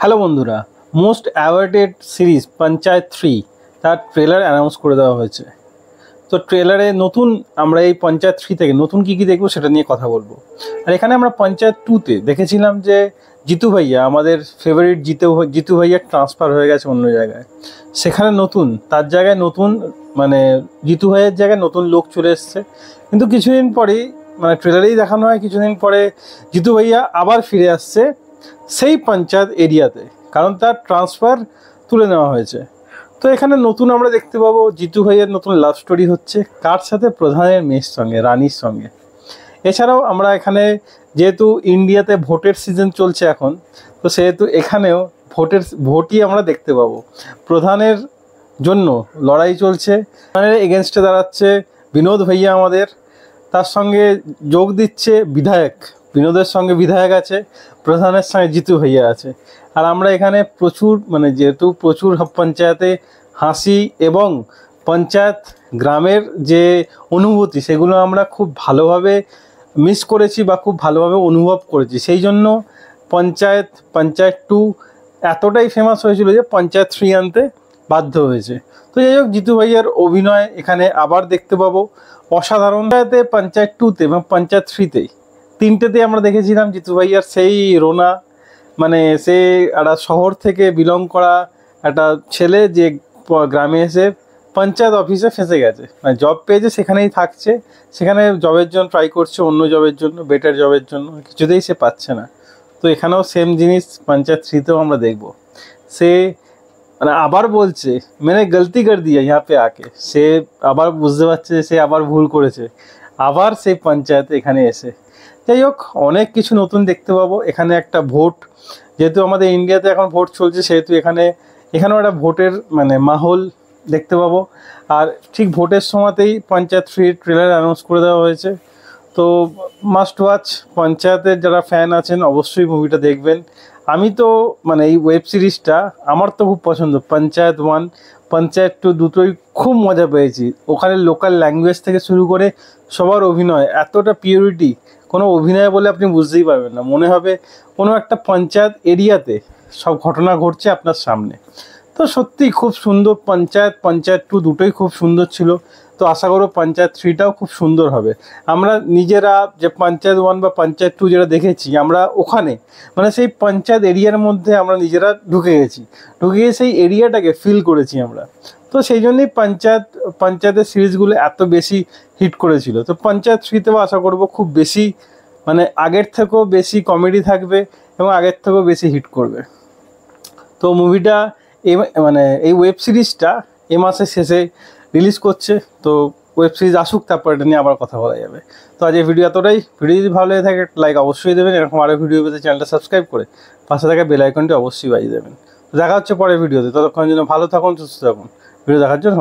Hello বন্ধুরা, most awarded series panchayat 3 তার trailer announce করে দেওয়া হয়েছে। তো ট্রেলারে নতুন আমরা এই পঞ্চায়েত 3 থেকে নতুন কী কী দেখবো সেটা নিয়ে কথা বলবো। আর এখানে আমরা পঞ্চায়েত 2তে দেখেছিলাম যে জিতু ভাইয়া, আমাদের ফেভারিট জিতু ভাইয়া ট্রান্সফার হয়ে গেছে অন্য জায়গায়। সেখানে নতুন তার জায়গায় নতুন মানে জিতু ভাইয়ের জায়গায় নতুন লোক চলে এসছে। কিন্তু কিছুদিন পরেই ট্রেলারেই দেখানো হয় কিছুদিন পরে জিতু ভাইয়া আবার ফিরে আসছে সেই পঞ্চায়েত এরিয়াতে, কারণ তার ট্রান্সফার তুলে নেওয়া হয়েছে। তো এখানে নতুন আমরা দেখতে পাবো জিতু ভাইয়ের নতুন লাভ স্টোরি হচ্ছে কার সাথে, প্রধানের মেয়ের সঙ্গে, রানীর সঙ্গে। এছাড়াও আমরা এখানে যেহেতু ইন্ডিয়াতে ভোটের সিজন চলছে এখন, তো সেহেতু এখানেও ভোটই আমরা দেখতে পাবো। প্রধানের জন্য লড়াই চলছে, প্রধানের এগেনস্টে দাঁড়াচ্ছে বিনোদ ভাইয়া আমাদের, তার সঙ্গে যোগ দিচ্ছে বিধায়ক, বিনোদের সঙ্গে বিধায়ক আছে, প্রধানের সঙ্গে জিতু ভাইয়া আছে। আর আমরা এখানে প্রচুর যেহেতু প্রচুর পঞ্চায়েতে হাসি এবং পঞ্চায়েত গ্রামের যে অনুভূতি সেগুলো আমরা খুব ভালোভাবে মিস করেছি বা খুব ভালোভাবে অনুভব করেছি। সেই জন্য পঞ্চায়েত 2 এতটাই ফেমাস হয়েছিল যে পঞ্চায়েত 3 আনতে বাধ্য হয়েছে। তো যাই হোক, জিতু ভাইয়ার অভিনয় এখানে আবার দেখতে পাবো অসাধারণ। পঞ্চায়েত 2তে এবং পঞ্চায়েত 3তে তিনটেতে আমরা দেখেছিলাম জিতু ভাইয়ার সেই রোনা, সে একটা শহর থেকে বিলং করা একটা ছেলে যে গ্রামে এসে পঞ্চায়েত অফিসে ফেঁসে গেছে, জব পেয়েছে, সেখানেই থাকছে, সেখানে জবের জন্য ট্রাই করছে, অন্য জবের জন্য, বেটার জবের জন্য, কিছুতেই সে পাচ্ছে না। তো এখানেও সেম জিনিস পঞ্চায়েত 3তেও আমরা দেখব। সে আবার বলছে গলতি কর দিয়া ইহা পে আকে, সে আবার বুঝতে পারছে যে সে আবার ভুল করেছে, আবার সেই পঞ্চায়েতে এখানে এসে। যাই হোক, অনেক কিছু নতুন দেখতে পাবো। এখানে একটা ভোট, যেহেতু আমাদের ইন্ডিয়াতে এখন ভোট চলছে, সেহেতু এখানেও একটা ভোটের মাহল দেখতে পাবো। আর ঠিক ভোটের সময়তেই পঞ্চায়েত 3 ট্রেলার অ্যানাউন্স করে দেওয়া হয়েছে। তো মাস্ট ওয়াচ, পঞ্চায়েতের যারা ফ্যান আছেন অবশ্যই মুভিটা দেখবেন। আমি তো এই ওয়েব সিরিজটা আমার তো খুব পছন্দ। পঞ্চায়েত 1, পঞ্চায়েত 2 দুটোই খুব মজা পেয়েছি। ওখানে লোকাল ল্যাঙ্গুয়েজ থেকে শুরু করে সবার অভিনয়, এতটা পিওরিটি, কোনো অভিনয় বলে আপনি বুঝতেই পারবেন না, মনে হবে কোনো একটা পঞ্চায়েত এরিয়াতে সব ঘটনা ঘটছে আপনার সামনে। তো সত্যিই খুব সুন্দর পঞ্চায়েত 2 দুটোই খুব সুন্দর ছিল। তো আশা করব পঞ্চায়েত 3টাও খুব সুন্দর হবে। আমরা নিজেরা যে পঞ্চায়েত 1 বা পঞ্চায়েত 2 যেটা দেখেছি, আমরা ওখানে সেই পঞ্চায়েত এরিয়ার মধ্যে আমরা নিজেরা ঢুকে গিয়ে সেই এরিয়াটাকে ফিল করেছি আমরা। তো সেই জন্যই পঞ্চায়েতের সিরিজগুলো এত বেশি হিট করেছিল। তো পঞ্চায়েত 3তেও আশা করব খুব বেশি আগের থেকেও বেশি কমেডি থাকবে এবং আগের থেকেও বেশি হিট করবে। তো মুভিটা এই ওয়েব সিরিজটা এ মাসের শেষে রিলিজ করছে। তো ওয়েব সিরিজ আসুক, তারপর এটা নিয়ে আবার কথা বলা যাবে। তো আজ এই ভিডিও এতটাই। ভিডিও যদি ভালো লেগে থাকে লাইক অবশ্যই দেবেন, এরকম আরও ভিডিও পেতে চ্যানেলটা সাবস্ক্রাইব করে পাশে থাকা বেল আইকনটি অবশ্যই বাজিয়ে দেবেন। তো দেখা হচ্ছে পরের ভিডিওতে, ততক্ষণের জন্য ভালো থাকুন, সুস্থ থাকুন। ভিডিও দেখার জন্য